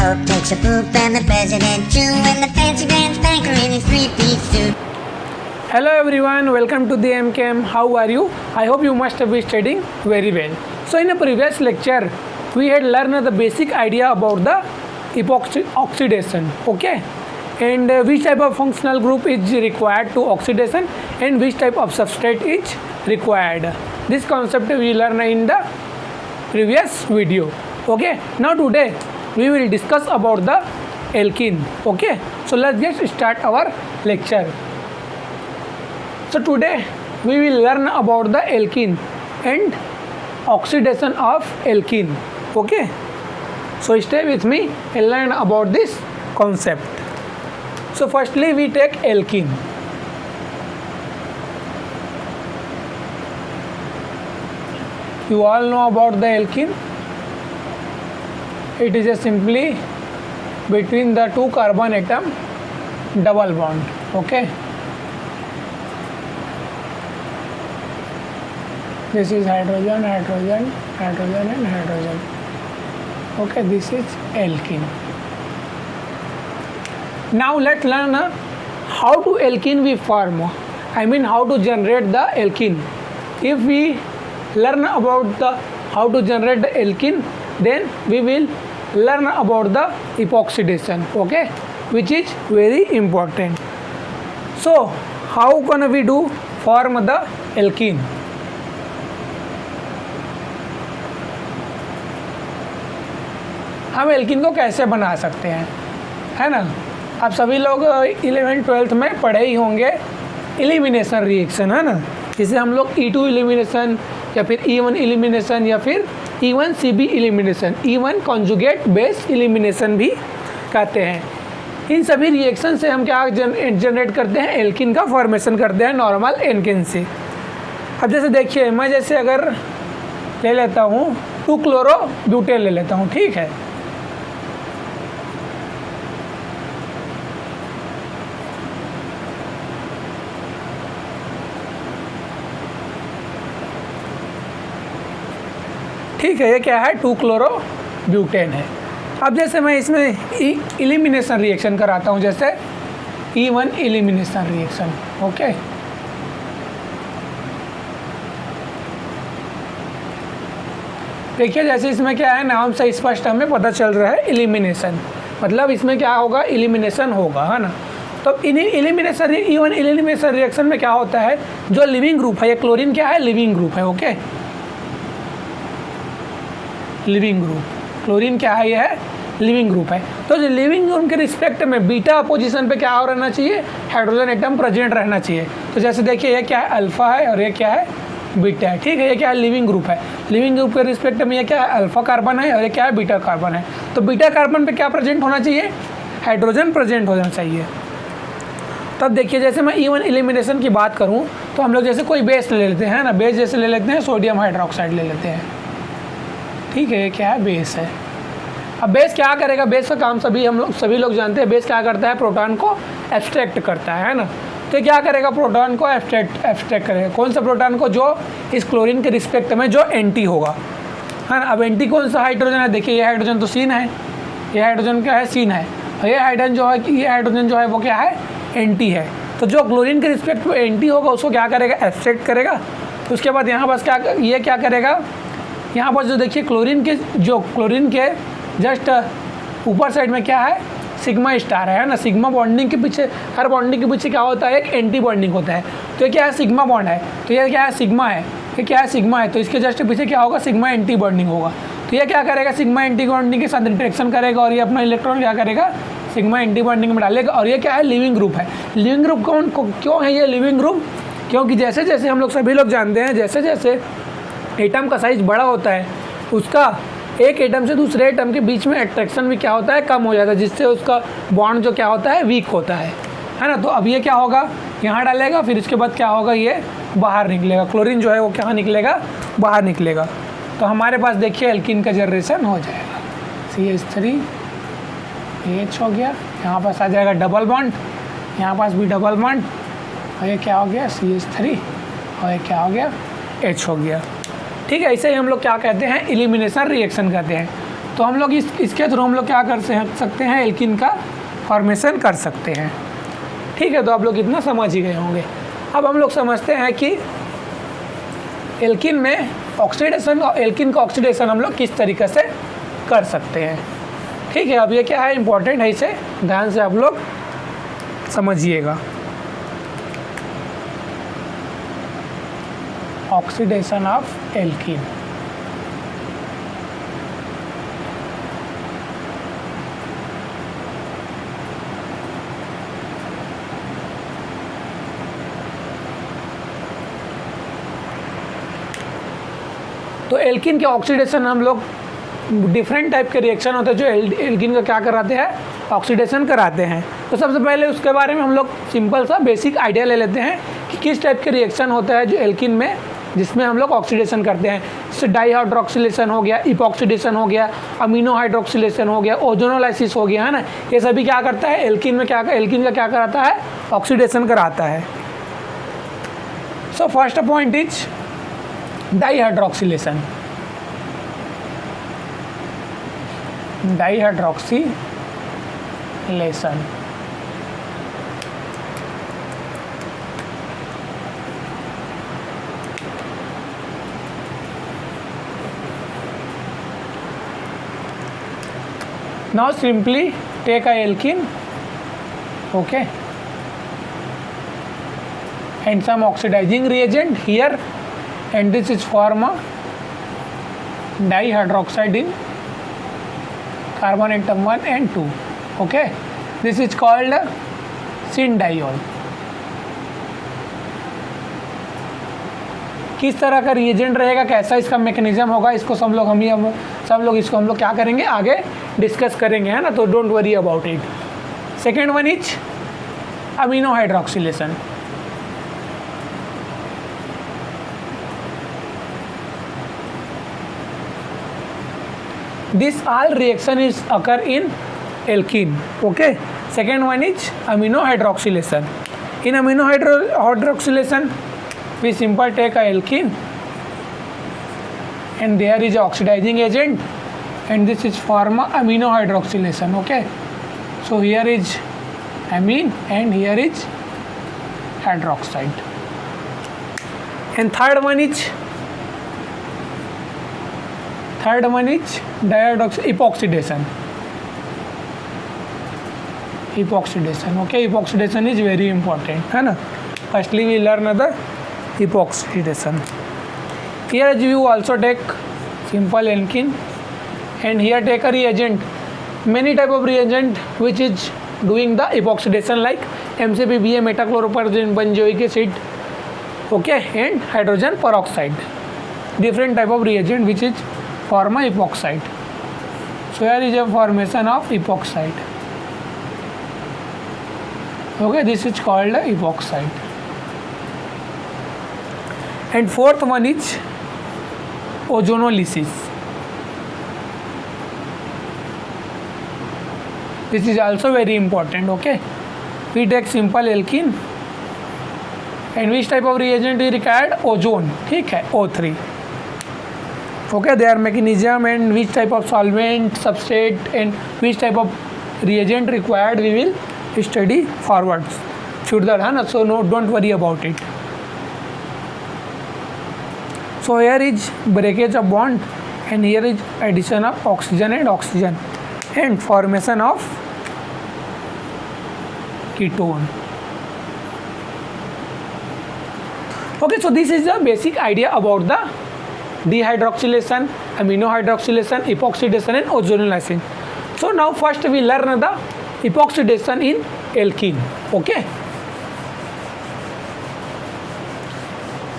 Pope takes a poop and the president too, and the fancy pants banker in his three-piece suit. Hello everyone, welcome to the MKM. How are you? I hope you must be studying very well. So in a previous lecture, we had learned the basic idea about the epoxy oxidation, okay? And which type of functional group is required to oxidation and which type of substrate is required. This concept we learned in the previous video, okay? Now today we will discuss about the alkene, okay? So let's just start our lecture. So today we will learn about the alkene and oxidation of alkene, okay? So stay with me and learn about this concept. So firstly we take alkene. You all know about the alkene. It is a simply between the two carbon atom double bond, okay? This is hydrogen, hydrogen, hydrogen and hydrogen. Okay, this is alkene. Now let's learn how to alkene we form. I mean how to generate the alkene. If we learn about the how to generate the alkene, then we will learn about the epoxidation, okay, which is very important. So how can we do form the alkene? हम alkene को कैसे बना सकते हैं, है ना? आप सभी लोग 11th-12th में पढ़े ही होंगे एलिमिनेशन रिएक्शन, है ना? जिसे हम लोग E2 एलिमिनेशन या फिर E1 एलिमिनेशन या फिर E1CB elimination, E1 conjugate base elimination भी कहते हैं। इन सभी रिएक्शन से हम क्या जनरेट करते हैं? एल्कीन का फॉर्मेशन करते हैं नॉर्मल एल्कीन से। अब जैसे देखिए, मैं जैसे अगर ले लेता हूँ 2-क्लोरो-ब्यूटेन ले लेता हूँ, ठीक है? ठीक है, ये क्या है? 2-क्लोरो-ब्यूटेन है। अब जैसे मैं इसमें एलिमिनेशन रिएक्शन कराता हूँ, जैसे E1 एलिमिनेशन रिएक्शन, ओके? देखिए जैसे इसमें क्या है, नाम से स्पष्ट हमें पता चल रहा है एलिमिनेशन, मतलब इसमें क्या होगा? एलिमिनेशन होगा, है ना? तो एलिमिनेशन E1 एलिमिनेशन रिएक्शन में क्या होता है? जो लिविंग ग्रुप है, ये क्लोरीन क्या है? लिविंग ग्रुप है, ओके? लिविंग ग्रुप, क्लोरीन क्या है? ये है लिविंग ग्रुप है। तो जो लिविंग ग्रुप के रिस्पेक्ट में बीटा पोजीशन पे क्या हो रहना चाहिए? हाइड्रोजन एटम प्रेजेंट रहना चाहिए। तो जैसे देखिए, ये क्या है? अल्फा है और ये क्या है? बीटा है, ठीक है? ये क्या है? लिविंग ग्रुप है। लिविंग ग्रुप के रिस्पेक्ट में ये क्या है? अल्फा कार्बन है और ये क्या है? बीटा कार्बन है। तो बीटा कार्बन पे क्या प्रेजेंट होना चाहिए? हाइड्रोजन प्रेजेंट होना चाहिए। तब देखिए, जैसे मैं E1 एलिमिनेशन की बात करूँ तो हम लोग जैसे कोई बेस ले लेते हैं ना, बेस जैसे ले लेते हैं सोडियम हाइड्रोक्साइड ले लेते हैं, ठीक है? ये क्या है? बेस है। अब बेस क्या करेगा? बेस का काम सभी लोग जानते हैं। बेस क्या करता है? प्रोटॉन को एब्स्ट्रैक्ट करता है ना? तो क्या करेगा? प्रोटॉन को एब्स्ट्रैक्ट करेगा। कौन सा प्रोटॉन को? जो इस क्लोरीन के रिस्पेक्ट में जो एंटी होगा, है ना? अब एंटी कौन सा हाइड्रोजन है? देखिए, ये हाइड्रोजन तो सीन है, ये हाइड्रोजन क्या है? सीन है। और ये हाइड्रोजन जो है वो क्या है? एंटी है। तो जो क्लोरीन के रिस्पेक्ट में एंटी होगा उसको क्या करेगा? एब्स्ट्रैक्ट करेगा। तो उसके बाद यहाँ बस ये क्या करेगा? यहाँ पर जो देखिए क्लोरीन के जस्ट ऊपर साइड में क्या है? सिग्मा स्टार है ना? सिग्मा बॉन्डिंग के पीछे, हर बॉन्डिंग के पीछे क्या होता है? एक एंटी बॉन्डिंग होता है। तो ये क्या है? सिग्मा बॉन्ड है। तो ये क्या है? सिग्मा है। ये क्या है? सिग्मा है। तो इसके जस्ट पीछे क्या होगा? सिग्मा एंटी बॉन्डिंग होगा। तो ये क्या करेगा? सिग्मा एंटी बॉन्डिंग के साथ इंटरेक्शन करेगा और ये अपना इलेक्ट्रॉन क्या करेगा? सिग्मा एंटी बॉन्डिंग में डालेगा। और ये क्या है? लिविंग ग्रुप है। लिविंग ग्रुप क्यों है ये लिविंग ग्रुप? क्योंकि जैसे जैसे हम लोग सभी लोग जानते हैं, जैसे जैसे एटम का साइज बड़ा होता है, उसका एक एटम से दूसरे एटम के बीच में अट्रैक्शन भी क्या होता है? कम हो जाता है, जिससे उसका बॉन्ड जो क्या होता है? वीक होता है ना? तो अब ये क्या होगा? यहाँ डालेगा, फिर इसके बाद क्या होगा? ये बाहर निकलेगा। क्लोरीन जो है वो क्या निकलेगा? बाहर निकलेगा। तो हमारे पास देखिए एल्कीन का जनरेशन हो जाएगा। CH3 H हो गया, यहाँ पास आ जाएगा डबल बॉन्ड, यहाँ पास भी डबल बॉन्ड, और ये क्या हो गया? CH3, और ये क्या हो गया? H हो गया। ठीक है, इसे हम लोग क्या कहते हैं? एलिमिनेशन रिएक्शन कहते हैं। तो हम लोग इसके थ्रू हम लोग क्या कर सकते हैं, एल्किन का फॉर्मेशन कर सकते हैं। ठीक है, तो आप लोग इतना समझ ही गए होंगे। अब हम लोग समझते हैं कि एल्किन में ऑक्सीडेशन, एल्किन का ऑक्सीडेशन हम लोग किस तरीके से कर सकते हैं। ठीक है, अब ये क्या है, इम्पोर्टेंट है, इसे ध्यान से आप लोग समझिएगा। ऑक्सीडेशन ऑफ एल्किन, तो एल्किन के ऑक्सीडेशन हम लोग डिफरेंट टाइप के रिएक्शन होते हैं जो एल्किन का क्या कराते हैं, ऑक्सीडेशन कराते हैं। तो सबसे पहले उसके बारे में हम लोग सिंपल सा बेसिक आइडिया ले लेते हैं कि किस टाइप के रिएक्शन होता है जो एल्किन में, जिसमें हम लोग ऑक्सीडेशन करते हैं। जैसे डाईहाइड्रोक्सिलेशन हो गया, इपॉक्सीडेशन हो गया, अमीनो हाइड्रोक्सिलेशन हो गया, ओजोनोलाइसिस हो गया, है ना। ये सभी क्या करता है, एल्किन का क्या कराता है, ऑक्सीडेशन कराता है। So first point is dihydroxylation. Dihydroxylation now simply take a alkene, okay, and some oxidizing reagent here, and this is form a dihydroxide in carbon atom 1 and 2, okay. This is called syndiol. किस तरह का reagent रहेगा, कैसा इसका mechanism होगा, इसको सब लोग इसको हम लोग क्या करेंगे, आगे डिस्कस करेंगे, है ना। तो don't worry about it. Second one is amino hydroxylation. This all reaction is occur in alkene, okay. Second one is amino hydroxylation. In amino hydroxylation we simply take a alkene and there is a oxidizing agent and this is form a amino hydroxylation, okay. So here is amine and here is hydroxide. And third one is epoxidation. Okay, epoxidation is very important, है ना। Firstly we learn the epoxidation. Here you also take simple alkene and here take a reagent, many type of reagent which is doing the epoxidation like MCPBA, metachloropyrazine, benzoic acid, okay, and hydrogen peroxide, different type of reagent which is form a epoxide. So here is a formation of epoxide, okay, this is called epoxide. And fourth one is ozonolysis. This is also very important, okay. We take simple alkene and which type of reagent we required, ozone, ठीक है, O3, okay. Their mechanism and which type of solvent, substrate and which type of reagent required we will study forwards further, है ना. So no, don't worry about it. So here is breakage of bond and here is addition of oxygen and formation of ketone. Okay, so this is the basic idea about the dehydroxylation, amino hydroxylation, epoxidation and ozonolysis. So now first we learn the epoxidation in alkene, okay.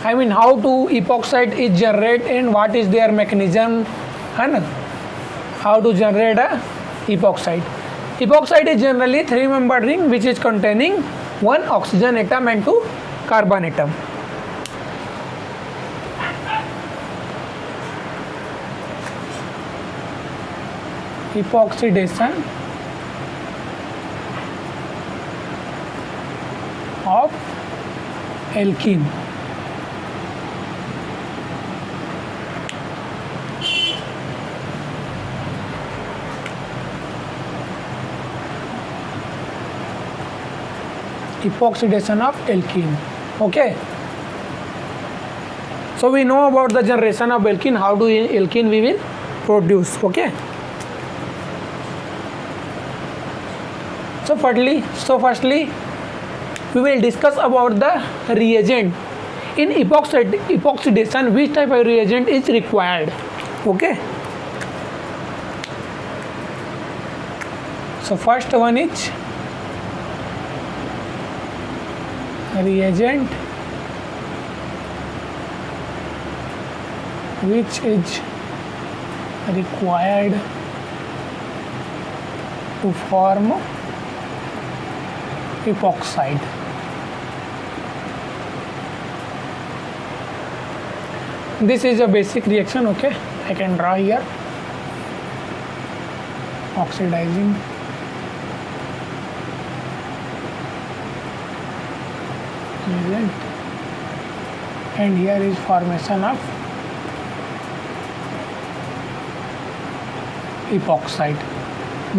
I mean how to epoxide is generate and what is their mechanism, है ना. How to generate a epoxide. Epoxide is generally 3-membered ring which is containing 1 oxygen atom and 2 carbon atom. Epoxidation of alkene. epoxidation of alkene. Okay, so we know about the generation of alkene, how do alkene we will produce. Okay, so firstly we will discuss about the reagent in epoxidation, which type of reagent is required. Okay, so first one is reagent which is required to form epoxide. This is a basic reaction. Okay, I can draw here oxidizing reagent, and here is formation of epoxide.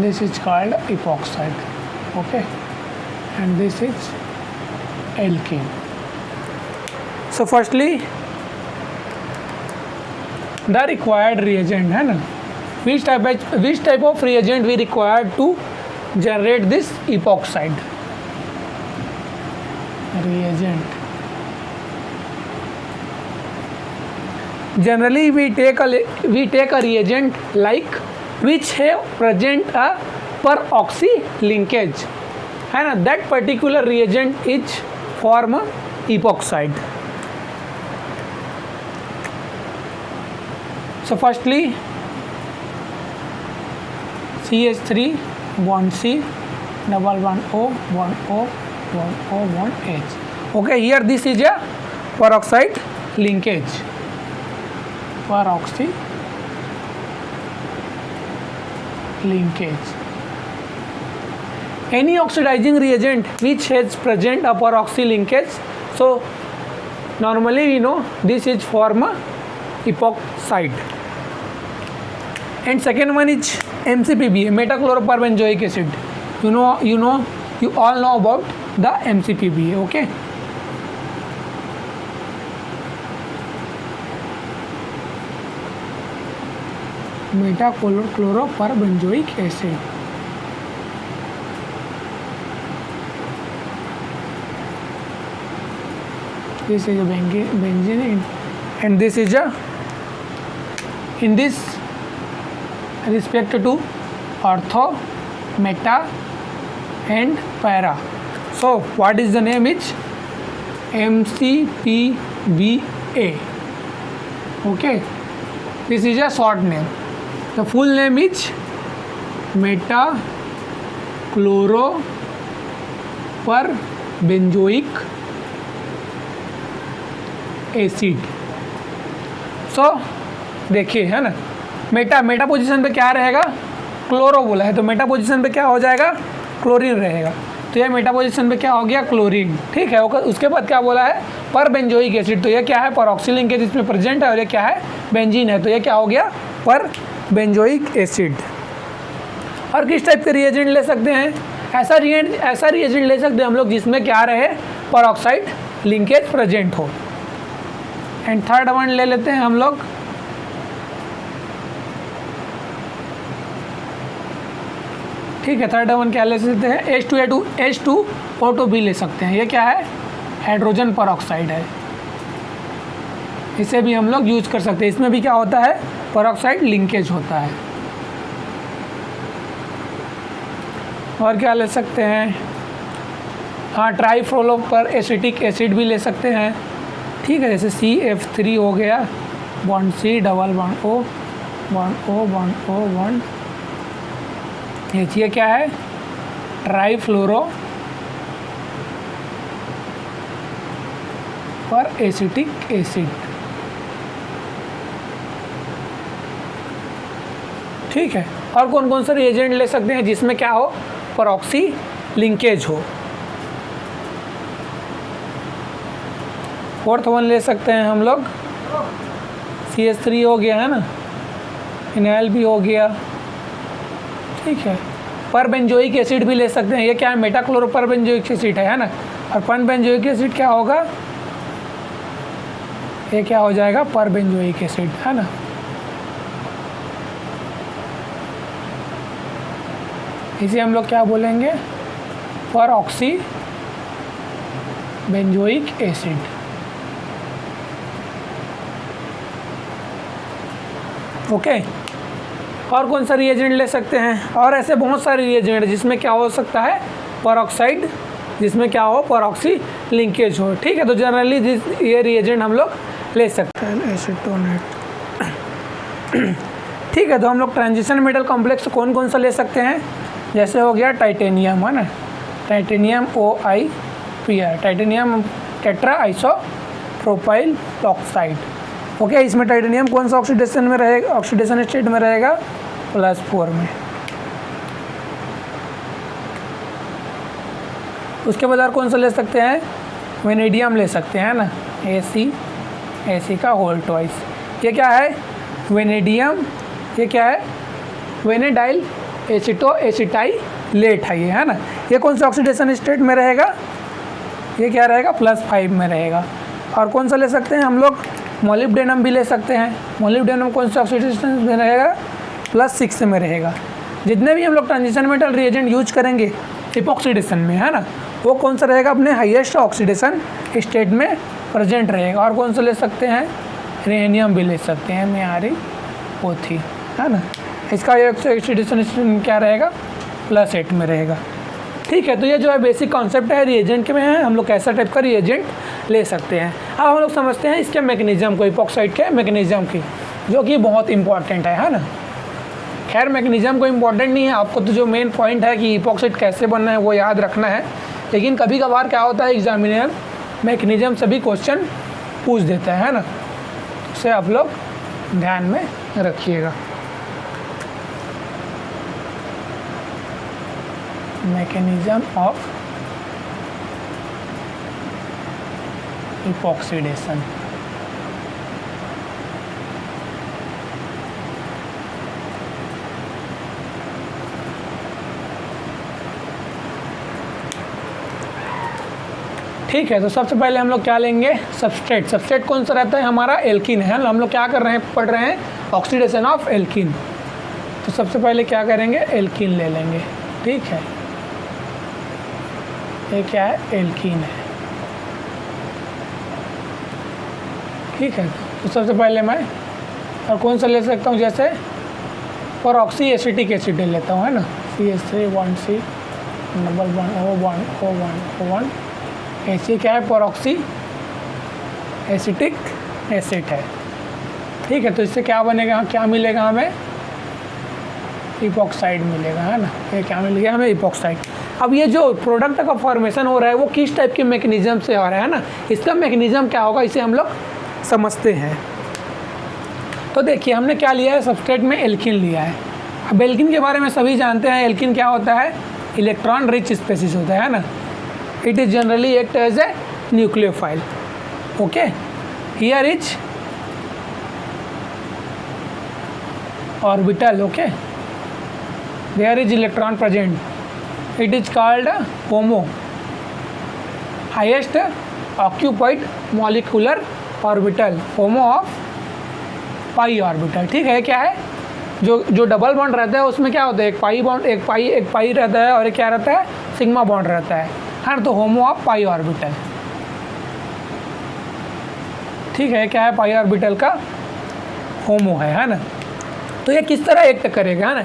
This is called epoxide. Okay, and this is alkene. So firstly the required reagent है ना, which type of reagent we required to generate this epoxide. Reagent, generally we take a reagent like which have present a peroxy linkage है ना, that particular reagent is form epoxide. So firstly CH3 bond C, double bond O, bond O, bond O, bond H. Okay, here this is a peroxide linkage. Peroxy linkage. Any oxidizing reagent which has present a peroxy linkage, so normally we know this is form epoxide. And second one is MCPB, metachloroperbenzoic acid. You all know about the MCPB. Okay, metachloroperbenzoic acid. This is a benzene, and this is a, in this respect to ortho, meta and para. So what is the name? Is MCPBA. Okay, this is a short name. The full name is metachloroperbenzoic acid. So देखिए है ना, Meta position पे क्या रहेगा, chloro बोला है, तो Meta position पे क्या हो जाएगा, क्लोरीन रहेगा. तो ये मेटा पोजीशन पे क्या हो गया, क्लोरीन. ठीक है, उसके बाद क्या बोला है, पर बेंजोइक एसिड. तो ये क्या है, परऑक्सी लिंकेज इसमें प्रेजेंट है, और ये क्या है, बेंजीन है. तो ये क्या हो गया, पर बेंजोइक एसिड. और किस टाइप के रिएजेंट ले सकते हैं, ऐसा रिएजेंट ले सकते हैं हम लोग जिसमें क्या रहे, परऑक्साइड लिंकेज प्रेजेंट हो. एंड थर्ड वन ले लेते हैं हम लोग, ठीक है. थर्ड वन क्या ले सकते हैं, H2O2 भी ले सकते हैं. ये क्या है, हाइड्रोजन परऑक्साइड है. इसे भी हम लोग यूज कर सकते हैं. इसमें भी क्या होता है, परऑक्साइड लिंकेज होता है. और क्या ले सकते हैं, हाँ, ट्राईफ्लोरोपर एसिटिक एसिड भी ले सकते हैं. ठीक है, जैसे CF3 हो गया, bond C, double bond O, bond O, bond O, bond H. ये क्या है, ट्राईफ्लोरो पर एसिटिक एसिड. ठीक है. और कौन कौन से रिएजेंट ले सकते हैं जिसमें क्या हो, परऑक्सी लिंकेज हो. फोर्थ वन ले सकते हैं हम लोग, CH3 हो गया है ना, इनएल भी हो गया. ठीक है, परबेंजोइक एसिड भी ले सकते हैं. ये क्या है, मेटाक्लोरोपरबेंजोइक एसिड है ना. और पर बेंजोइक एसिड क्या होगा, ये क्या हो जाएगा, पर बेंजोइक एसिड, है ना। इसे हम लोग क्या बोलेंगे, पर ऑक्सी बेंजोइक एसिड। ओके, और कौन सा रिएजेंट ले सकते हैं, और ऐसे बहुत सारे रिएजेंट जिसमें क्या हो सकता है, परऑक्साइड, जिसमें क्या हो, परऑक्सी लिंकेज हो। ठीक है, तो जनरली ये रिएजेंट हम लोग ले सकते हैं, एसीटोनेट। ठीक है, तो हम लोग ट्रांजिशन मेटल कॉम्प्लेक्स कौन कौन सा ले सकते हैं, जैसे हो गया टाइटेनियम, है ना, titanium OIPR, titanium tetra isopropyl oxide. Okay, इसमें टाइटेनियम कौन सा ऑक्सीडेशन में रहेगा, ऑक्सीडेशन स्टेट में रहेगा +4 में। उसके बाद और कौन सा ले सकते हैं, वेनेडियम ले सकते हैं ना, AC का होल ट्वाइस। ये क्या है, वेनेडियम, ये क्या है, वेनेडाइल एसिटाइलेट है ये, है ना। ये कौन सा ऑक्सीडेशन स्टेट में रहेगा, ये क्या रहेगा, +5 में रहेगा। और कौन सा ले सकते हैं हम लोग, मोलिब्डेनम भी ले सकते हैं। मोलिब्डेनम कौन सा ऑक्सीडेशन में रहेगा, +6 में रहेगा। जितने भी हम लोग ट्रांजिशन मेटल रिएजेंट यूज करेंगे इपॉक्सीडेशन में, है ना, वो कौन सा रहेगा, अपने हाईएस्ट ऑक्सीडेशन स्टेट में प्रेजेंट रहेगा। और कौन सा ले सकते हैं, रेनियम भी ले सकते हैं, MnArOC, है ना। इसका ऑक्सीडेशन स्टेट क्या रहेगा, +8 में रहेगा। ठीक है, तो ये जो है बेसिक कॉन्सेप्ट है रिएजेंट के में है, हम लोग कैसा टाइप का रिएजेंट ले सकते हैं। अब हम लोग समझते हैं इसके मैकेनिज्म को, इपॉक्साइड के मैकेनिज्म की, जो कि बहुत इंपॉर्टेंट है ना। खैर मैकेनिज्म को इम्पॉर्टेंट नहीं है, आपको तो जो मेन पॉइंट है कि इपॉक्साइड कैसे बनना है वो याद रखना है। लेकिन कभी कभार क्या होता है, एग्जामिनर मैकेनिज्म से भी क्वेश्चन पूछ देता है ना, उसे आप लोग ध्यान में रखिएगा। Mechanism of epoxidation. ठीक है, तो सबसे पहले हम लोग क्या लेंगे, सबस्ट्रेट। सबस्ट्रेट कौन सा रहता है, हमारा एल्कीन है। हम लोग क्या कर रहे हैं, पढ़ रहे हैं ऑक्सीडेशन ऑफ एल्कीन। तो सबसे पहले क्या करेंगे, एल्कीन ले लेंगे। ठीक है, ये क्या है, एल्कीन है। ठीक है, तो सबसे पहले मैं और कौन सा ले सकता हूँ, जैसे परऑक्सी एसिटिक एसिड ले लेता हूँ, है ना, CH3 O1 ऐसे क्या है, परऑक्सी एसिटिक एसिड है। ठीक है, तो इससे क्या बनेगा, क्या मिलेगा हमें, इपॉक्साइड मिलेगा, है ना। ये क्या मिल गया हमें, इपॉक्साइड। अब ये जो प्रोडक्ट का फॉर्मेशन हो रहा है वो किस टाइप के मैकेनिज्म से हो रहा है ना, इसका मैकेनिज्म क्या होगा, इसे हम लोग समझते हैं। तो देखिए हमने क्या लिया है, सबस्ट्रेट में एल्कीन लिया है। अब एल्कीन के बारे में सभी जानते हैं, एल्कीन क्या होता है, इलेक्ट्रॉन रिच स्पेसिस होता है ना। It is generally act as a nucleophile. Okay, here is orbital, okay, there is electron present, it is called HOMO, highest occupied molecular orbital, HOMO of pi orbital। ठीक है, क्या है, जो double bond रहता है उसमें क्या होता है, एक पाई बॉन्ड, एक पाई रहता है, और एक क्या रहता है, सिग्मा बॉन्ड रहता है, हाँ। तो HOMO ऑफ पाई ऑर्बिटल। ठीक है, क्या है, पाई ऑर्बिटल का HOMO है ना। तो ये किस तरह एक्ट करेगा, है ना,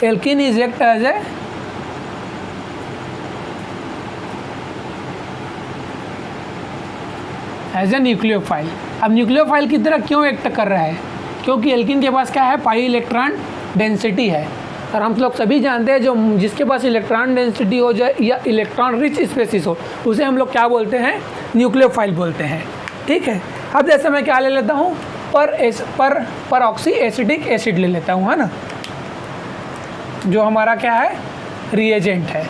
alkene is act as a nucleophile. अब न्यूक्लियोफाइल की तरह क्यों एक्ट कर रहा है, क्योंकि एल्कीन के पास क्या है, पाई इलेक्ट्रॉन डेंसिटी है। और हम लोग सभी जानते हैं जो जिसके पास इलेक्ट्रॉन डेंसिटी हो जाए या इलेक्ट्रॉन रिच स्पेसिस हो, उसे हम लोग क्या बोलते हैं, न्यूक्लियोफाइल बोलते हैं। ठीक है, अब जैसे मैं क्या ले लेता हूँ, परऑक्सी एसिटिक एसिड ले लेता हूँ, है ना, जो हमारा क्या है, रिएजेंट है।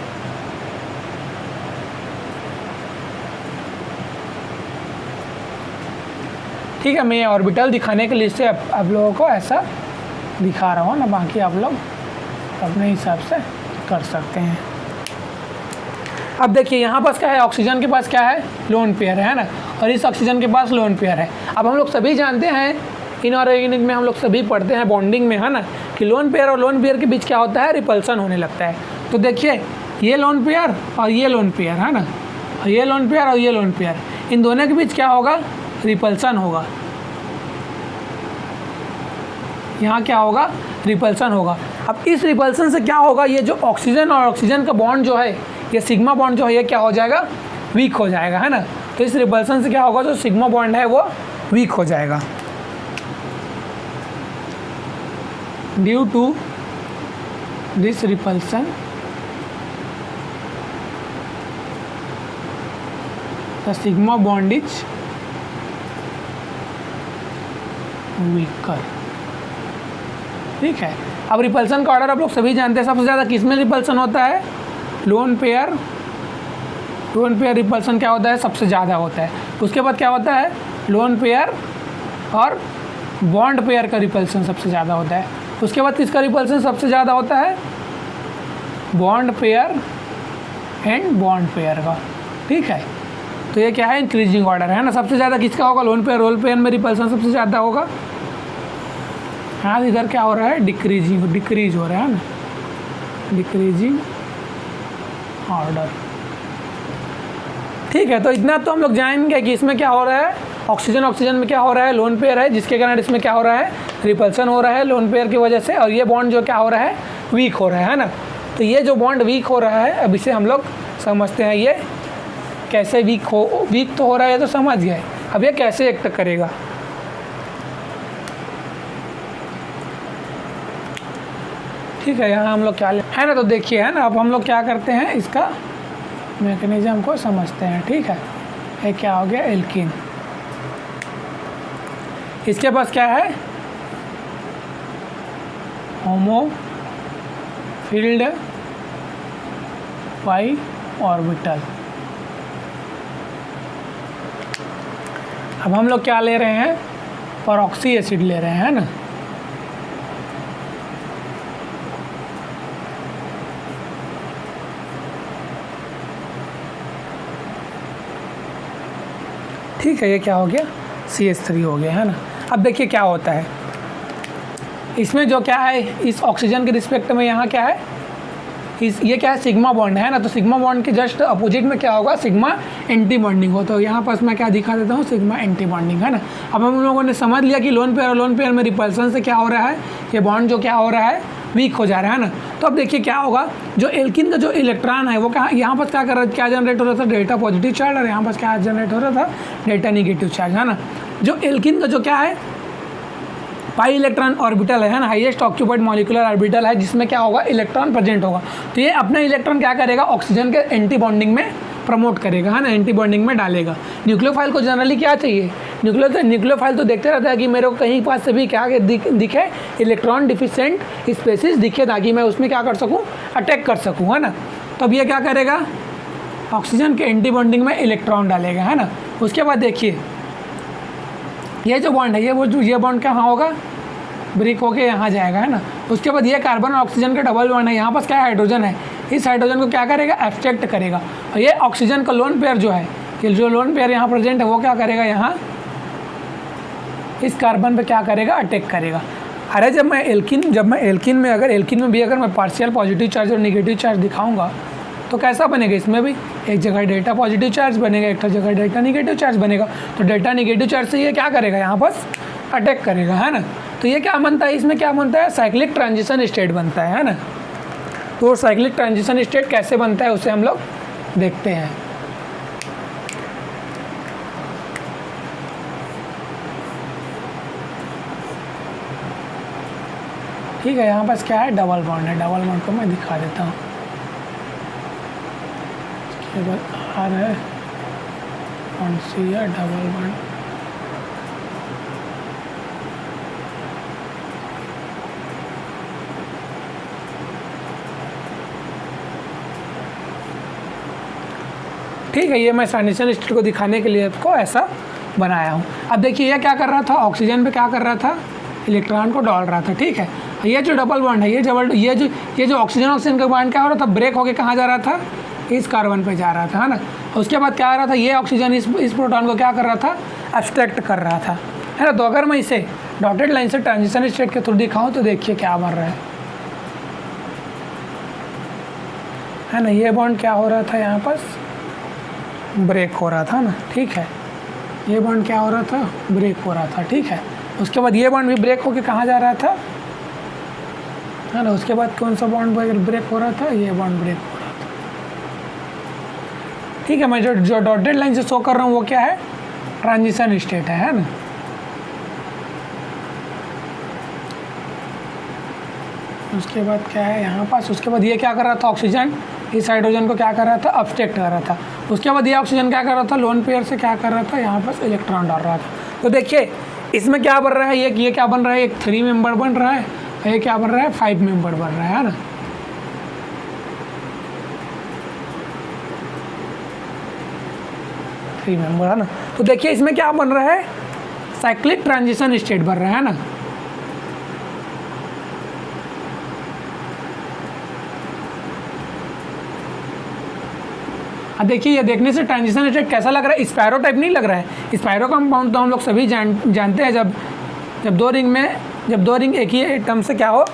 ठीक है, मैं ऑर्बिटल दिखाने के लिए से आप लोगों को ऐसा दिखा रहा हूँ ना, बाकी आप लोग अपने हिसाब से कर सकते हैं। अब देखिए यहाँ पास क्या है, ऑक्सीजन के पास क्या है, लोन पेयर है ना, और इस ऑक्सीजन के पास लोन पेयर है। अब हम लोग सभी जानते हैं, इनऑर्गेनिक में हम लोग सभी पढ़ते हैं बॉन्डिंग में, है ना, कि लोन पेयर और लोन पेयर के बीच क्या होता है, रिपल्सन होने लगता है। तो देखिए ये लोन पेयर और ये लोन पेयर, है ना, और ये लोन पेयर और ये लोन पेयर, इन दोनों के बीच क्या होगा, रिपल्सन होगा। यहाँ क्या होगा, रिपल्सन होगा। अब इस रिपल्सन से क्या होगा, ये जो ऑक्सीजन और ऑक्सीजन का बॉन्ड जो है, ये सिग्मा बॉन्ड जो है, ये क्या हो जाएगा, वीक हो जाएगा, है ना। तो इस रिपल्सन से क्या होगा, जो सिग्मा बॉन्ड है वो वीक हो जाएगा। Due to this repulsion the sigma bond is weaker. ठीक है। अब रिपल्सन का ऑर्डर आप लोग सभी जानते हैं, सबसे ज़्यादा किस में रिपल्सन होता है, lone pair. Lone pair repulsion क्या होता है, सबसे ज़्यादा होता है। उसके बाद क्या होता है, लोन पेयर और बॉन्ड पेयर का रिपल्सन सबसे ज़्यादा होता है। उसके बाद किसका रिपल्सन सबसे ज़्यादा होता है, bond pair and bond pair का। ठीक है, तो ये क्या है, इंक्रीजिंग ऑर्डर है ना। सबसे ज़्यादा किसका होगा, लोन पेयर, रोल पेयर में रिपल्सन सबसे ज़्यादा होगा। हाँ, इधर क्या हो रहा है, डिक्रीज हो रहा है ना, डिक्रीजिंग ऑर्डर। ठीक है, तो इतना तो हम लोग जानेंगे कि इसमें क्या हो रहा है, ऑक्सीजन में क्या हो रहा है, लोन पेयर है, जिसके कारण इसमें क्या हो रहा है, रिपल्सन हो रहा है लोन पेयर की वजह से, और ये बॉन्ड जो क्या हो रहा है, वीक हो रहा है ना। तो ये जो बॉन्ड वीक हो रहा है, अब इसे हम लोग समझते हैं, ये कैसे वीक तो हो रहा है, तो समझ गए। अब ये कैसे एक्ट करेगा। ठीक है, यहाँ हम लोग क्या है ना, तो देखिए, है ना, अब हम लोग क्या करते हैं, इसका मैकेनिज्म को समझते हैं। ठीक है, ये क्या हो गया, एल्कीन। इसके पास क्या है, होमो फील्ड पाई ऑर्बिटल। अब हम लोग क्या ले रहे हैं, परऑक्सी एसिड ले रहे हैं ना। ठीक है, ये क्या हो गया, CH3 हो गया, है ना। अब देखिए क्या होता है, इसमें जो क्या है, इस ऑक्सीजन के रिस्पेक्ट में यहाँ क्या है, ये क्या है, सिग्मा बॉन्ड है ना। तो सिग्मा बॉन्ड के जस्ट अपोजिट में क्या होगा, सिग्मा एंटी बॉन्डिंग हो। तो यहाँ पास मैं क्या दिखा देता हूँ, सिग्मा एंटी बॉन्डिंग, है ना। अब हम लोगों ने समझ लिया कि लोन पेयर और लोन पेयर में रिपल्सन से क्या हो रहा है, ये बॉन्ड जो क्या हो रहा है, वीक हो जा रहा है ना। तो अब देखिए क्या होगा, जो एल्किन का जो इलेक्ट्रॉन है वो कहाँ, यहाँ पर क्या कर रहा है, क्या जनरेट हो रहा था, डेल्टा पॉजिटिव चार्ज, और यहाँ पर क्या जनरेट हो रहा था, डेल्टा निगेटिव चार्ज, है ना। जो एल्किन का जो क्या है, पाई इलेक्ट्रॉन ऑर्बिटल है ना, हाईएस्ट ऑक्यूपाइड मॉलिक्यूलर ऑर्बिटल है, जिसमें क्या होगा, इलेक्ट्रॉन प्रेजेंट होगा। तो ये अपना इलेक्ट्रॉन क्या करेगा, ऑक्सीजन के एंटी बॉन्डिंग में प्रमोट करेगा, है ना, एंटी बॉन्डिंग में डालेगा। न्यूक्लियोफाइल को जनरली क्या चाहिए, न्यूक्लियोफाइल तो देखते रहता है कि मेरे को कहीं पास से भी क्या दिखे, इलेक्ट्रॉन डिफिशिएंट स्पेसीज दिखे, ताकि मैं उसमें क्या कर सकूँ, अटैक कर सकूँ, है ना। तो अब ये क्या करेगा, ऑक्सीजन के एंटी बॉन्डिंग में इलेक्ट्रॉन डालेगा, है ना। उसके बाद देखिए ये जो बॉन्ड है, ये बॉन्ड कहाँ होगा, ब्रेक होके यहाँ जाएगा, है ना। उसके बाद ये कार्बन और ऑक्सीजन का डबल बॉन्ड है, यहाँ पास क्या हाइड्रोजन है, इस हाइड्रोजन को क्या करेगा, एब्स्ट्रैक्ट करेगा। और ये ऑक्सीजन का लोन पेयर जो है, ये जो लोन पेयर यहाँ प्रेजेंट है, वो क्या करेगा, यहाँ इस कार्बन पे क्या करेगा, अटैक करेगा। अरे जब मैं एल्किन में भी अगर मैं पार्शियल पॉजिटिव चार्ज और निगेटिव चार्ज दिखाऊंगा, तो कैसा बनेगा, इसमें भी एक जगह डेल्टा पॉजिटिव चार्ज बनेगा, एक जगह डेल्टा निगेटिव चार्ज बनेगा। तो डेल्टा निगेटिव चार्ज से ये क्या करेगा, यहाँ पर अटैक करेगा, है ना। तो ये क्या बनता है, इसमें क्या बनता है, साइक्लिक ट्रांजिशन स्टेट बनता है ना। तो साइक्लिक ट्रांजिशन स्टेट कैसे बनता है, उसे हम लोग देखते हैं। ठीक है, यहाँ पास क्या है, डबल बॉन्ड है, डबल बॉन्ड को मैं दिखा देता हूँ। इसके बाद आ रहा है कौन सी है, डबल बॉन्ड, ठीक है। ये मैं ट्रांजिशन स्टेट को दिखाने के लिए इसको ऐसा बनाया हूँ। अब देखिए ये क्या कर रहा था, ऑक्सीजन पे क्या कर रहा था, इलेक्ट्रॉन को डाल रहा था। ठीक है, ये जो डबल बॉन्ड है, ये जो ऑक्सीजन का बॉन्ड क्या हो रहा था, ब्रेक होके कहाँ जा रहा था, इस कार्बन पे जा रहा था, है ना। उसके बाद क्या आ रहा था, ये ऑक्सीजन इस प्रोटॉन को क्या कर रहा था, एब्स्ट्रैक्ट कर रहा था, है ना। तो अगर मैं इसे डॉटेड लाइन से ट्रांजिशन स्टेट के थ्रू दिखाऊं तो देखिए क्या बन रहा है ना। ये बॉन्ड क्या हो रहा था, यहाँ पर ब्रेक हो रहा था ना, ठीक है। ये बॉन्ड क्या हो रहा था, ब्रेक हो रहा था, ठीक है। उसके बाद ये बॉन्ड भी ब्रेक होके कहाँ जा रहा था, है ना। उसके बाद कौन सा बॉन्ड ब्रेक हो रहा था, ये बॉन्ड ब्रेक हो रहा था, ठीक है। मैं जो डॉटेड लाइन से शो कर रहा हूँ वो क्या है, ट्रांजिशन स्टेट है ना। उसके बाद क्या है यहाँ पास, उसके बाद ये क्या कर रहा था, ऑक्सीजन इस हाइड्रोजन को क्या कर रहा था, अब्स्ट्रैक्ट कर रहा था। उसके बाद ये ऑक्सीजन क्या कर रहा था, लोन पेयर से क्या कर रहा था, यहाँ पास इलेक्ट्रॉन डाल रहा था। तो देखिए इसमें क्या बन रहा है, ये क्या बन रहा है, एक 3 मेंबर बन रहा है, ये क्या बन रहा है, 5 मेंबर बन रहा है ना। थ्री मेंबर है ना। तो देखिए इसमें क्या बन रहा है, साइक्लिक ट्रांजिशन स्टेट बन रहा है ना। अब देखिए ये देखने से ट्रांजिशन स्टेट कैसा लग रहा है, स्पायरो टाइप नहीं लग रहा है। स्पायरो कंपाउंड तो हम लोग सभी जानते हैं, जब दो रिंग एक ही एटम से क्या हो,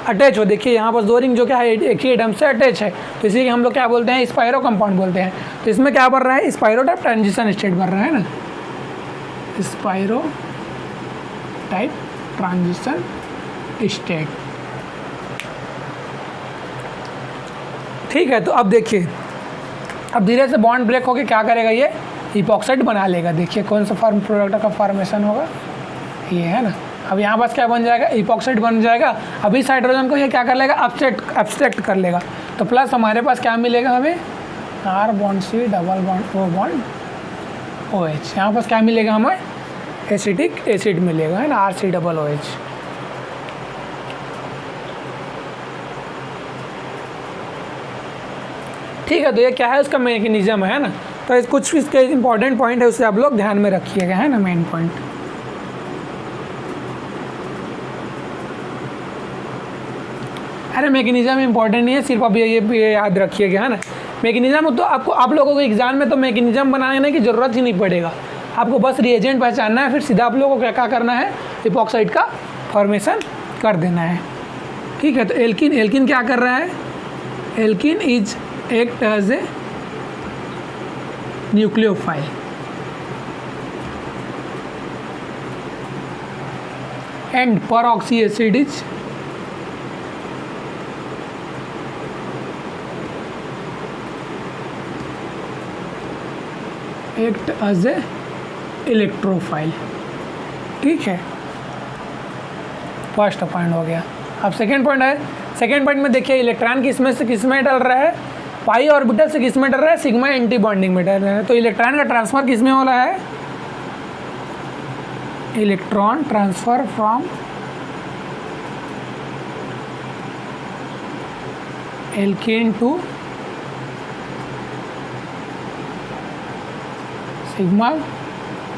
अटैच हो। देखिए यहाँ पर 2 रिंग जो क्या है एक ही एटम से अटैच है, तो इसी हम लोग क्या बोलते हैं, स्पायरो कंपाउंड बोलते हैं। तो इसमें क्या बन रहा है, स्पायरो टाइप ट्रांजिशन स्टेट बन रहा है ना, स्पायरो टाइप ट्रांजिशन स्टेट, ठीक है। तो अब देखिए अब धीरे से बॉन्ड ब्रेक होके क्या करेगा, ये इपॉक्साइड बना लेगा। देखिए कौन सा प्रोडक्ट का फॉर्मेशन होगा, ये है ना। अब यहाँ पास क्या बन जाएगा, इपॉक्साइड बन जाएगा। अब इस हाइड्रोजन को ये क्या कर लेगा, एब्स्ट्रैक्ट कर लेगा। तो प्लस हमारे पास क्या मिलेगा हमें, R bond C double bond O bond OH। यहाँ पास क्या मिलेगा हमें, एसिटिक एसिड मिलेगा, है ना, RC OH। ठीक है। तो ये क्या है, उसका मैकेनिज्म है ना। तो कुछ इसके इंपॉर्टेंट पॉइंट है, उसे आप लोग ध्यान में रखिएगा, है ना, मेन पॉइंट। अरे मैकेनिज्म इंपॉर्टेंट नहीं है, सिर्फ अब ये याद रखिएगा, है ना। मैकेनिज्म तो आप लोगों को एग्जाम में तो मैकेनिज्म बनाने की ज़रूरत ही नहीं पड़ेगा, आपको बस रिएजेंट पहचानना है, फिर सीधा आप लोगों को क्या करना है, इपॉक्साइड का फॉर्मेशन कर देना है, ठीक है। तो एल्किन क्या कर रहा है, alkene is act as a nucleophile, and peroxy acid is act as a electrophile, ठीक है। फर्स्ट पॉइंट हो गया। अब सेकेंड पॉइंट है, सेकेंड पॉइंट में देखिए इलेक्ट्रॉन किसमें डल रहा है, पाई ऑर्बिटल से किसमें डल रहा है, सिग्मा एंटी बॉन्डिंग में डल रहा है। तो इलेक्ट्रॉन का ट्रांसफर किसमें हो रहा है, electron transfer from alkane to sigma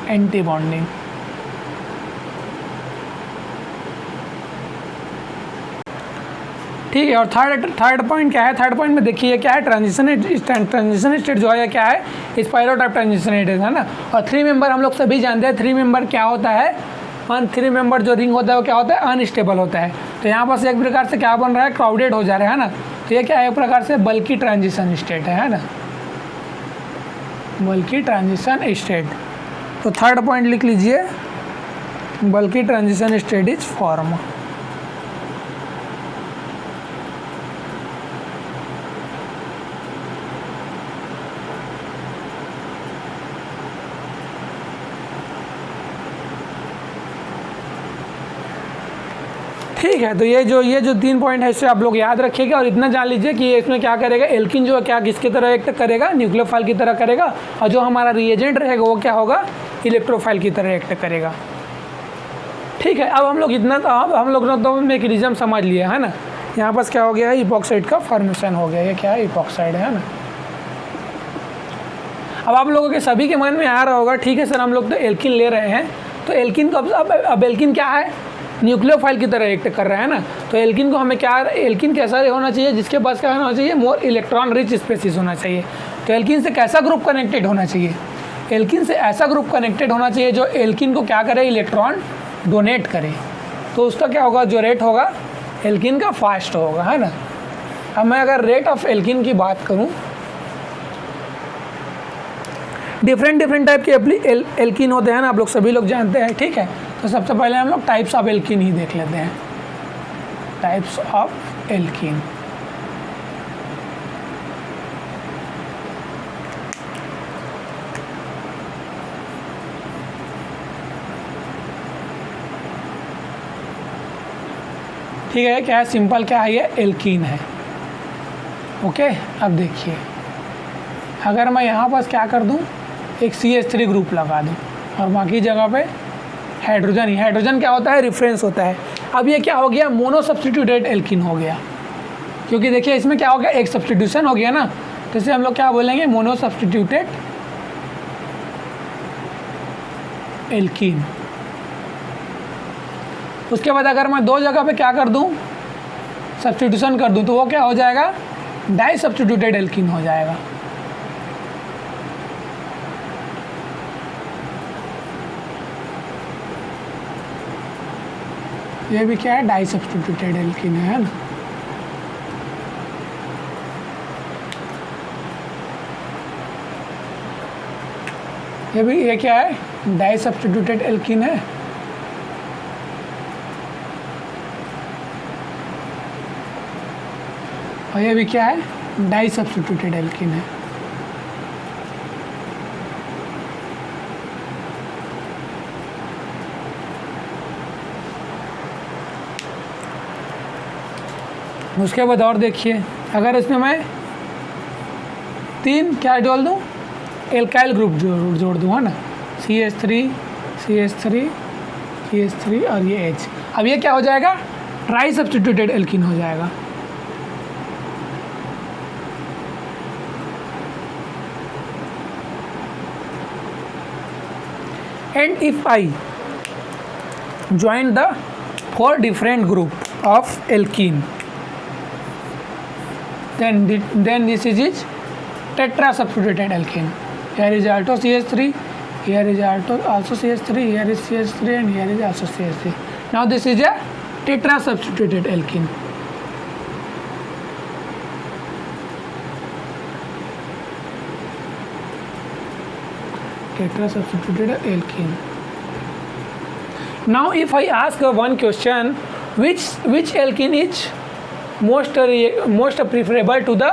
anti bonding, ठीक है। और थर्ड पॉइंट क्या है, थर्ड पॉइंट में देखिए क्या है, ट्रांजिशन स्टेट जो है क्या है, स्पाइरो टाइप ट्रांजिशन स्टेट है ना। और 3 मेंबर हम लोग सभी जानते हैं, 3 मेंबर क्या होता है, 3 मेंबर जो रिंग होता है वो क्या होता है, अनस्टेबल होता है। तो यहाँ पर एक प्रकार से क्या बन रहा है, क्राउडेड हो जा रहा है ना। तो ये क्या है, एक प्रकार से बल्कि ट्रांजिशन स्टेट है ना, बल्कि ट्रांजिशन स्टेट। तो थर्ड पॉइंट लिख लीजिए, बल्कि ट्रांजिशन स्टेट इज फॉर्म। ठीक है। तो ये जो 3 पॉइंट है इसे आप लोग याद रखिएगा, और इतना जान लीजिए कि इसमें क्या करेगा, एल्किन जो है क्या किसकी तरह एक्ट करेगा, न्यूक्लियोफाइल की तरह करेगा, और जो हमारा रिएजेंट रहेगा वो क्या होगा, इलेक्ट्रोफाइल की तरह एक्ट करेगा, ठीक है। अब हम लोग तो मैकेनिज्म समझ लिया है ना। यहाँ पास क्या हो गया है, इपॉक्साइड का फॉर्मेशन हो गया, ये क्या है, इपॉक्साइड है ना। अब आप लोगों के सभी के मन में आ रहा होगा, ठीक है सर हम लोग तो एल्किन ले रहे हैं, तो एल्किन को अब एल्किन क्या है, न्यूक्लियोफाइल की तरह एक्ट कर रहा है ना। तो एल्किन को हमें क्या, एल्किन कैसा होना चाहिए, जिसके पास क्या होना चाहिए, मोर इलेक्ट्रॉन रिच स्पेसीज होना चाहिए। तो एल्किन से कैसा ग्रुप कनेक्टेड होना चाहिए, एल्किन से ऐसा ग्रुप कनेक्टेड होना चाहिए जो एल्किन को क्या करे, इलेक्ट्रॉन डोनेट करे। तो उसका क्या होगा, जो रेट होगा एल्किन का फास्ट होगा, है ना। अब मैं अगर रेट ऑफ एल्किन की बात करूं, डिफरेंट टाइप के एल्किन होते हैं ना, आप लोग सभी लोग जानते हैं, ठीक है। तो सबसे पहले हम लोग टाइप्स ऑफ एल्किन ही देख लेते हैं, टाइप्स ऑफ एल्किन। ठीक है, क्या है, सिंपल क्या है, ये एल्कीन है। ओके, अब देखिए अगर मैं यहाँ पास क्या कर दूँ, एक CH3 ग्रुप लगा दूँ और बाकी जगह पे हाइड्रोजन ही, हाइड्रोजन क्या होता है, रेफरेंस होता है। अब ये क्या हो गया, मोनो सब्स्टिट्यूटेड एल्कीन हो गया, क्योंकि देखिए इसमें क्या हो गया, एक सब्स्टिट्यूशन हो गया ना, तो इसे हम लोग क्या बोलेंगे, मोनो सब्स्टिट्यूटेड एल्कीन। उसके बाद अगर मैं 2 जगह पे क्या कर दूं, सब्स्टिट्यूशन कर दूं, तो वो क्या हो जाएगा, डाई सब्स्टिट्यूटेड एल्कीन हो जाएगा। ये भी क्या है, डाई सब्स्टिट्यूटेड एल्कीन है ना। ये क्या है, डाई सब्स्टिट्यूटेड एल्कीन है। और ये भी क्या है, डाई सब्स्टिट्यूटेड एल्कीन है। उसके बाद और देखिए, अगर इसमें मैं 3 क्या जोड़ दूँ, एल्काइल ग्रुप जोड़ दूँ, है ना, CH3 और ये H। अब ये क्या हो जाएगा, ट्राई सब्स्टिट्यूटेड एल्कीन हो जाएगा। And if I join the 4 different group of alkene, then this is tetra substituted alkene. Here is also CH3, here is also CH3, here is CH3, and here is also CH3. Now this is a tetra substituted alkene. Tetra substituted alkene. Now if I ask one question, which alkene is most preferable to the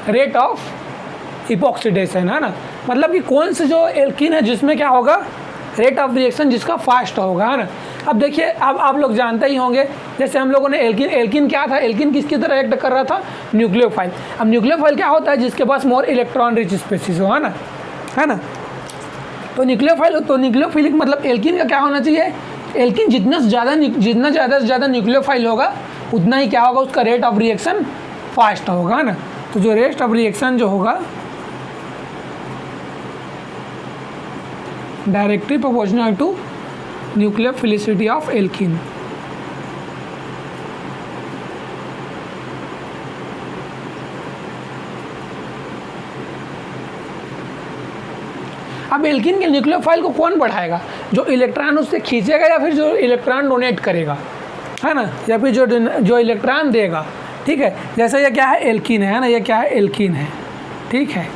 rate of epoxidation, है ना, मतलब कि कौन से जो alkene है जिसमें क्या होगा, रेट ऑफ रिएक्शन जिसका फास्ट होगा, है ना। अब देखिए, अब आप लोग जानते ही होंगे, जैसे हम लोगों ने एल्कीन क्या था, एल्कीन किसकी तरह एक्ट कर रहा था, न्यूक्लियोफाइल। अब न्यूक्लियोफाइल क्या होता है, जिसके पास मोर इलेक्ट्रॉन रिच स्पेसीज हो, है ना। तो न्यूक्लियोफिलिक मतलब एल्कीन का क्या होना चाहिए, एल्कीन जितना ज़्यादा से ज़्यादा न्यूक्लियोफाइल होगा, उतना ही क्या होगा, उसका रेट ऑफ रिएक्शन फास्ट होगा, है ना। तो जो रेट ऑफ रिएक्शन जो होगा, directly proportional to nucleophilicity of alkene. अब एल्कीन के न्यूक्लियोफाइल को कौन बढ़ाएगा, जो इलेक्ट्रॉन उससे खींचेगा या फिर जो इलेक्ट्रॉन डोनेट करेगा, है ना, या फिर जो इलेक्ट्रॉन देगा, ठीक है। जैसे ये क्या है, एल्कीन है ना, ये क्या है, एल्कीन है, ठीक है।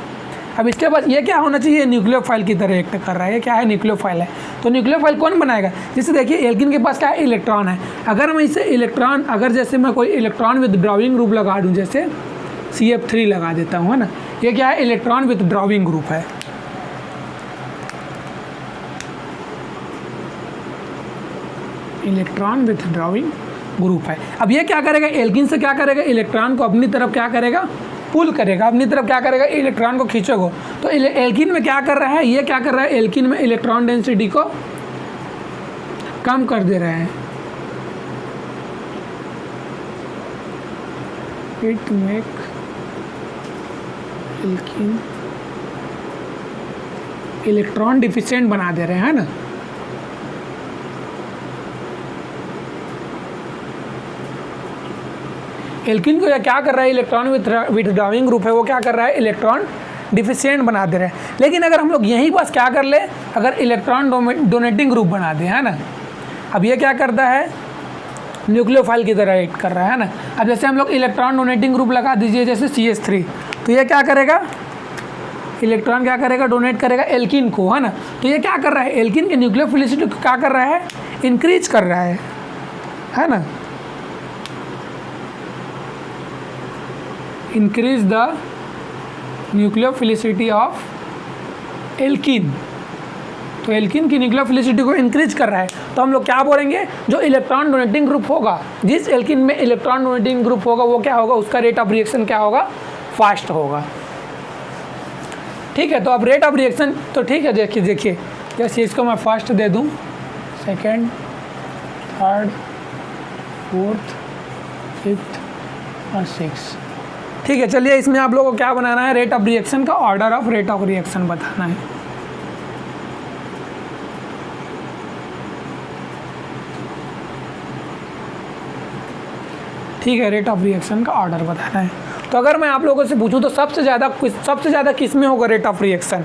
अब इसके बाद ये क्या होना चाहिए, न्यूक्लियोफाइल की तरह एक्ट कर रहा है, ये क्या है, न्यूक्लियोफाइल है। तो न्यूक्लियोफाइल कौन बनाएगा, जैसे देखिए एल्कीन के पास क्या है, इलेक्ट्रॉन है। अगर मैं इसे इलेक्ट्रॉन, अगर जैसे मैं कोई इलेक्ट्रॉन विदड्रॉइंग ग्रुप लगा दूँ, जैसे CF3 लगा देता हूँ, है ना, ये क्या है, इलेक्ट्रॉन विदड्रॉइंग ग्रुप है। इलेक्ट्रॉन विथड्रॉइंग ग्रुप है। अब ये क्या करेगा, एल्कीन से क्या करेगा, इलेक्ट्रॉन को अपनी तरफ क्या करेगा, पुल करेगा, अपनी तरफ क्या करेगा, इलेक्ट्रॉन को खींचेगा। तो एल्कीन में क्या कर रहा है, ये क्या कर रहा है, एल्कीन में इलेक्ट्रॉन डेंसिटी को कम कर दे रहा है। It make alkene electron deficient बना दे रहे हैं, है ना। एल्किन को क्या कर रहा है, इलेक्ट्रॉन विथड्रॉइंग ग्रुप है वो क्या कर रहा है, इलेक्ट्रॉन डिफिशिएंट बना दे रहे हैं। लेकिन अगर हम लोग यहीं बस क्या कर ले, अगर इलेक्ट्रॉन डोनेटिंग ग्रुप बना दें, है ना, अब ये क्या करता है, न्यूक्लियोफाइल की तरह एक्ट कर रहा है ना। अब जैसे हम लोग इलेक्ट्रॉन डोनेटिंग ग्रुप लगा दीजिए जैसे CH3, तो ये क्या करेगा, इलेक्ट्रॉन क्या करेगा, डोनेट करेगा एल्किन को, है ना। तो ये क्या कर रहा है, एल्किन के न्यूक्लियोफिलिसिटी को क्या कर रहा है, इंक्रीज कर रहा है ना, increase the nucleophilicity of alkene. तो एल्किन की न्यूक्लियोफिलिसिटी को इंक्रीज कर रहा है, तो हम लोग क्या बोलेंगे, जो इलेक्ट्रॉन डोनेटिंग ग्रुप होगा, जिस एल्किन में इलेक्ट्रॉन डोनेटिंग ग्रुप होगा वो क्या होगा, उसका रेट ऑफ रिएक्शन क्या होगा, फास्ट होगा। ठीक है, तो अब रेट ऑफ रिएक्शन तो ठीक है, देखिए जैसे इसको मैं फर्स्ट दे दूं, सेकंड, थर्ड, फोर्थ, फिफ्थ और सिक्स। ठीक है, चलिए इसमें आप लोगों को क्या बनाना है, रेट ऑफ रिएक्शन का order of rate of reaction बताना है। ठीक है, रेट ऑफ रिएक्शन का ऑर्डर बताना है। तो अगर मैं आप लोगों से पूछूं तो सबसे ज़्यादा किस में होगा रेट ऑफ रिएक्शन,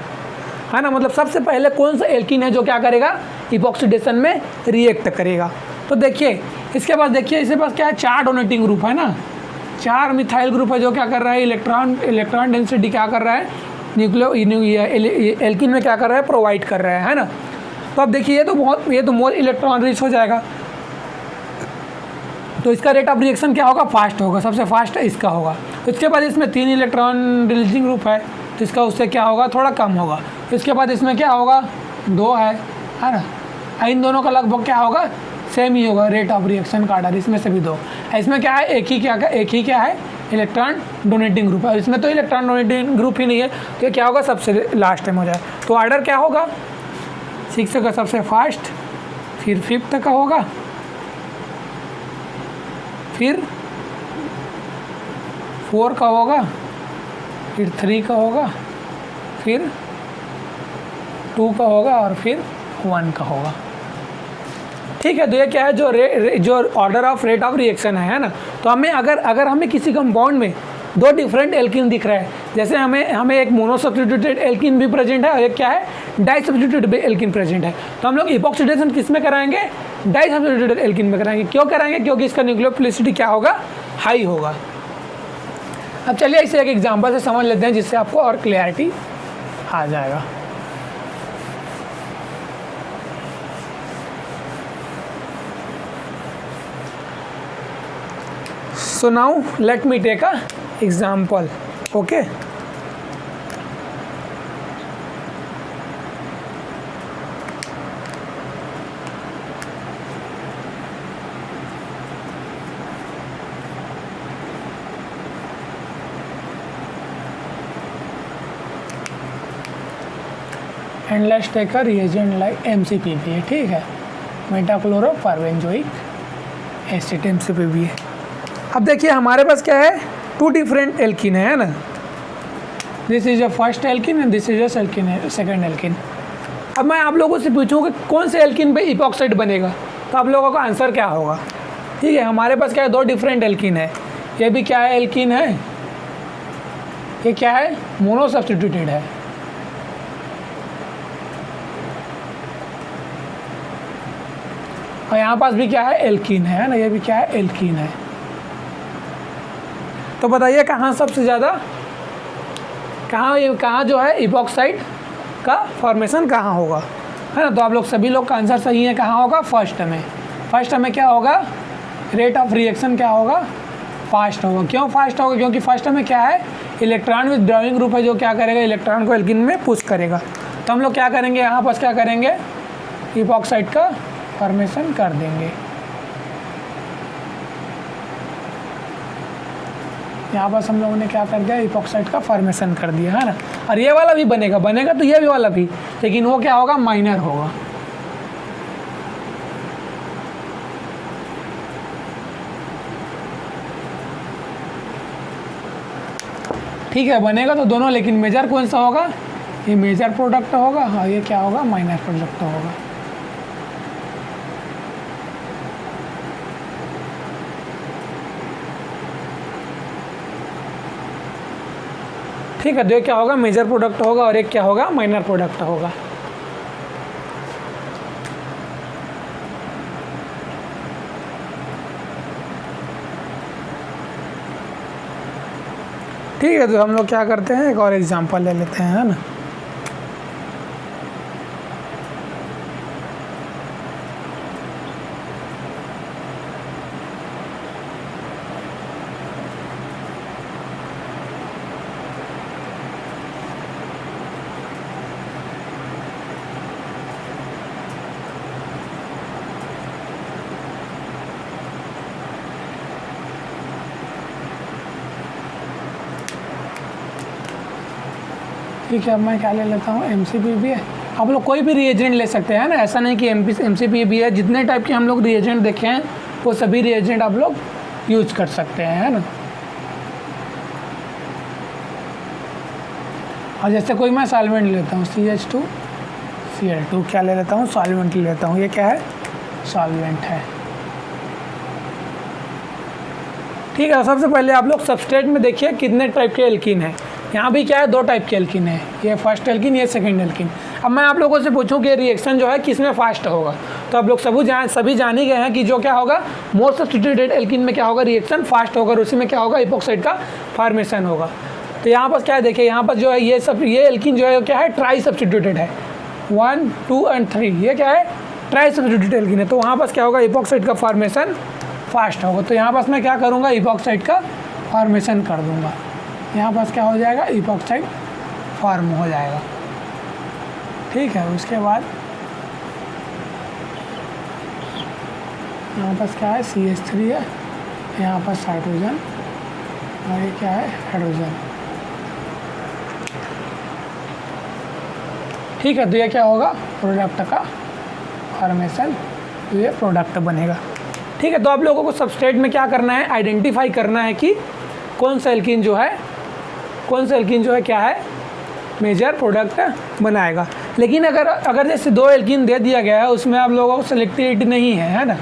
है ना, मतलब सबसे पहले कौन सा एल्किन है जो क्या करेगा, इपॉक्सीडेशन में रिएक्ट करेगा। तो देखिए इसके पास, देखिए इसके पास क्या है, 4 डोनेटिंग ग्रुप है ना, 4 मिथाइल ग्रुप है जो क्या कर रहा है, इलेक्ट्रॉन डेंसिटी क्या कर रहा है, एल्किन में क्या कर रहा है, प्रोवाइड कर रहा है ना। तो अब देखिए ये तो मोर इलेक्ट्रॉन रिच हो जाएगा, तो इसका रेट ऑफ रिएक्शन क्या होगा, फास्ट होगा, सबसे फास्ट इसका होगा। इसके बाद इसमें 3 इलेक्ट्रॉन रिलीजिंग ग्रुप है, तो इसका उससे क्या होगा, थोड़ा कम होगा। इसके बाद इसमें क्या होगा, 2 है ना, इन दोनों का लगभग क्या होगा, सेम ही होगा रेट ऑफ रिएक्शन का ऑर्डर, इसमें से भी 2। इसमें क्या है, एक ही क्या है, इलेक्ट्रॉन डोनेटिंग ग्रुप है, और इसमें तो इलेक्ट्रॉन डोनेटिंग ग्रुप ही नहीं है, तो ये क्या होगा, सबसे लास्ट में हो जाए। तो ऑर्डर क्या होगा, 6 का सबसे फास्ट, फिर 5th का होगा, फिर 4 का होगा, फिर 3 का होगा, फिर 2 का होगा और फिर 1 का होगा। ठीक है, तो ये क्या है, जो order of rate of reaction है ना। तो हमें अगर हमें किसी कंपाउंड में 2 डिफरेंट एल्किन दिख रहा है, जैसे हमें एक मोनो सब्स्टिट्यूटेड एल्किन भी प्रेजेंट है और एक क्या है, डाई सब्स्टिट्यूटेड एल्किन प्रेजेंट है, तो हम लोग इपॉक्सीडेशन किस में कराएंगे, डाई सब्स्टिट्यूटेड एल्किन में कराएंगे। क्यों कराएंगे, क्योंकि इसका न्यूक्लियोफिलिसिटी क्या होगा, हाई होगा। अब चलिए इसे एक एग्जांपल से समझ लेते हैं जिससे आपको और क्लियरिटी आ जाएगा। So now let me take a example, okay? And let's take a reagent like MCPBA, ठीक है, मेटाक्लोरोपार्बेंजोइक एसिड MCPBA। अब देखिए हमारे पास क्या है, 2 डिफरेंट एल्किन है ना, this is a first alkene and this is a second alkene. अब मैं आप लोगों से पूछूँ कि कौन से एल्किन पे इपॉक्साइड बनेगा, तो आप लोगों का आंसर क्या होगा। ठीक है, हमारे पास क्या है, 2 डिफरेंट एल्किन है, ये भी क्या है, एल्किन है, ये क्या है, मोनो सब्स्टिट्यूटेड है। और यहाँ पास भी क्या है, एल्किन है ना, ये भी क्या है, एल्किन है। तो बताइए कहाँ सबसे ज़्यादा, कहाँ जो है इपॉक्साइड का फॉर्मेशन कहाँ होगा, है ना। तो आप लोग सभी लोग का आंसर सही है, कहाँ होगा, फर्स्ट में क्या होगा, रेट ऑफ रिएक्शन क्या होगा, फास्ट होगा। क्यों फास्ट होगा, क्योंकि फर्स्ट में क्या है, इलेक्ट्रॉन विथड्रॉइंग ग्रुप है जो क्या करेगा, इलेक्ट्रॉन को एल्किन में पुश करेगा। तो हम लोग क्या करेंगे, यहाँ पास क्या करेंगे, इपॉक्साइड का फॉर्मेशन कर देंगे। यहाँ पर हम लोगों ने क्या कर दिया, इपॉक्साइड का फॉर्मेशन कर दिया, है ना। और ये वाला भी बनेगा तो ये भी वाला भी, लेकिन वो क्या होगा, माइनर होगा। ठीक है, बनेगा तो दोनों, लेकिन मेजर कौन सा होगा, ये मेजर प्रोडक्ट होगा और ये क्या होगा, माइनर प्रोडक्ट होगा। ठीक है, तो ये क्या होगा, मेजर प्रोडक्ट होगा और एक क्या होगा, माइनर प्रोडक्ट होगा। ठीक है, तो हम लोग क्या करते हैं, एक और एग्जांपल ले लेते हैं, है ना। ठीक है, अब मैं क्या ले लेता हूँ, MCPB है। आप लोग कोई भी रिएजेंट ले सकते हैं ना, ऐसा नहीं कि MCPB है। जितने टाइप के हम लोग रिएजेंट देखे हैं वो सभी रिएजेंट आप लोग यूज कर सकते हैं, है ना। और जैसे कोई मैं सॉल्वेंट लेता हूँ, CH2Cl2 क्या ले लेता हूँ, सॉल्वेंट ले लेता हूँ। ये क्या है, सॉल्वेंट है। ठीक है, सबसे पहले आप लोग सबस्ट्रेट में देखिए कितने टाइप के एल्कीन है। यहाँ भी क्या है, 2 टाइप के एल्कीन है, ये फर्स्ट एल्कीन, ये सेकंड एल्कीन। अब मैं आप लोगों से पूछूं कि रिएक्शन जो है किस में फास्ट होगा, तो आप लोग सभी जान ही गए हैं कि जो क्या होगा, मोर सब्स्टिट्यूटेड एल्कीन में क्या होगा, रिएक्शन फास्ट होगा और उसी में क्या होगा, इपॉक्साइड का फॉर्मेशन होगा। तो यहाँ पर क्या है, देखिए यहाँ पर जो है ये एल्कीन जो है क्या है, ट्राई सब्स्टिट्यूटेड है, 1, 2 और 3, ये क्या है, ट्राई सब्स्टिट्यूटेड एल्कीन है। तो वहाँ पर क्या होगा, इपॉक्साइड का फॉर्मेशन फास्ट होगा। तो यहाँ पर मैं क्या करूँगा, इपॉक्साइड का फॉर्मेशन कर दूँगा। यहाँ पास क्या हो जाएगा, इपॉक्साइड फॉर्म हो जाएगा। ठीक है, उसके बाद यहाँ पास क्या है, CH3 है, यहाँ पास हाइड्रोजन और ये क्या है, हाइड्रोजन। ठीक है, तो ये क्या होगा, प्रोडक्ट का फॉर्मेशन, तो ये प्रोडक्ट बनेगा। ठीक है, तो आप लोगों को सबस्ट्रेट में क्या करना है, आइडेंटिफाई करना है कि कौन सा एल्कीन जो है क्या है, मेजर प्रोडक्ट बनाएगा। लेकिन अगर जैसे 2 एल्कीन दे दिया गया है, उसमें आप लोगों को सेलेक्टिविटी नहीं है ना।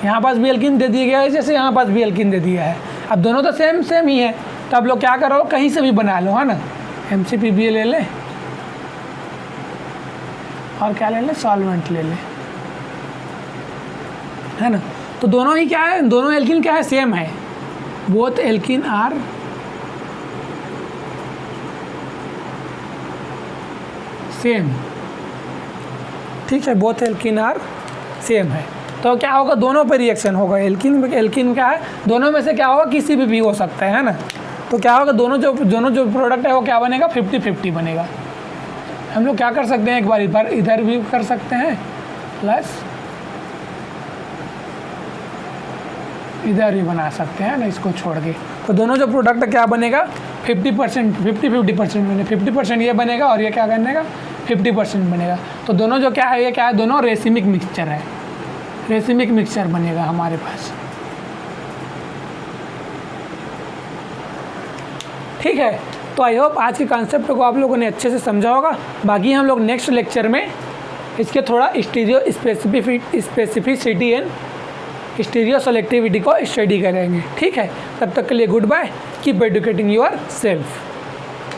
यहाँ पास भी एल्कीन दे दिया गया है, जैसे यहाँ पास भी एल्कीन दे दिया है। अब दोनों तो सेम ही है, तो आप लोग क्या करो, कहीं से भी बना लो, है ना। MCPB ले ले और क्या ले ले, सॉल्वेंट ले ले, है ना। तो दोनों ही क्या है, दोनों एल्कीन क्या है, सेम है। Both alkene are same. ठीक है, बोथ एल्कीन आर सेम है। तो क्या होगा, दोनों पे रिएक्शन होगा। एल्कीन क्या है, दोनों में से क्या होगा, किसी भी हो सकता है ना। तो क्या होगा, दोनों जो प्रोडक्ट है वो क्या बनेगा, 50-50 बनेगा। हम लोग क्या कर सकते हैं, एक बार इधर भी कर सकते हैं, प्लस इधर भी बना सकते हैं ना, इसको छोड़ के। तो दोनों जो प्रोडक्ट क्या बनेगा, 50% 50% बने, 50% ये बनेगा और ये क्या बनेगा, 50% बनेगा। तो दोनों जो क्या है, ये क्या है, दोनों रेसिमिक मिक्सचर है, रेसिमिक मिक्सचर बनेगा हमारे पास। ठीक है, तो आई होप आज के कॉन्सेप्ट को आप लोगों ने अच्छे से समझा होगा। बाकी हम लोग नेक्स्ट लेक्चर में इसके थोड़ा stereo specificity and stereo selectivity को स्टडी करेंगे। ठीक है, तब तक के लिए good bye, keep educating your self.